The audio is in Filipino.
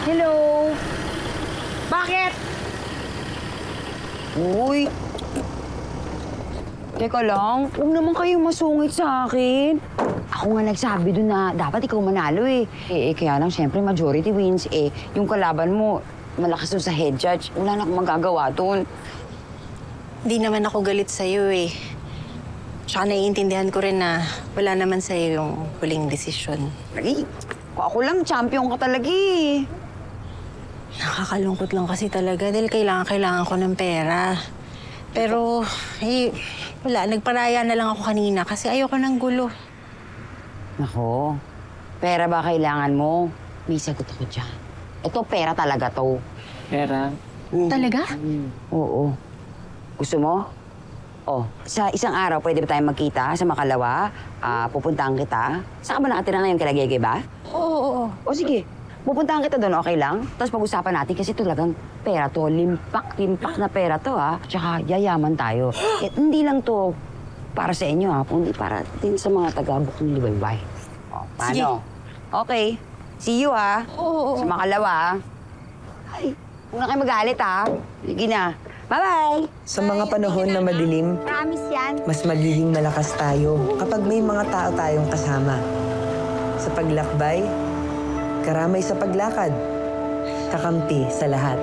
Hello? Bakit? Uy. Teka lang, huwag naman kayong masungit sa akin. Ako nga nagsabi doon na dapat ikaw manalo eh. Kaya lang siyempre majority wins eh. Yung kalaban mo, malakas doon sa head judge. Wala na akong magagawa doon. Hindi naman ako galit sa'yo eh. Tsaka naiintindihan ko rin na wala naman sa'yo yung huling desisyon. Ay, ako lang, champion ka talaga eh. Nakakalungkot lang kasi talaga dahil kailangan ko ng pera. Pero, wala. Nagparaya na lang ako kanina kasi ayoko ng gulo. Nako, pera ba kailangan mo? May sagot ako dyan. Ito, pera talaga to. Pera? Talaga? Oo. Gusto mo? Oh, sa isang araw, pwede ba tayong magkita sa Makalawa? Pupuntahan kita. Saan ka ba nakatira ngayon? Kila Gege ba? Oo. O sige, pupuntahan kita doon, okay lang? Tapos pag-usapan natin kasi talagang pera to. Limpak na pera to, ha? Tsaka yayaman tayo. Hindi lang to para sa inyo, ha? Kundi para din sa mga taga-Bukong Liwayway. O, paano? Sige. Okay. See you, ha? Oo. Sa Makalawa, ha? Ay, huwag na kayo magalit, ha? Sige na. Bye-bye! Sa mga panahon na madilim, Promise yan. mas magiging malakas tayo kapag may mga tao tayong kasama. Sa paglakbay, karamay sa paglakad, kakampi sa lahat.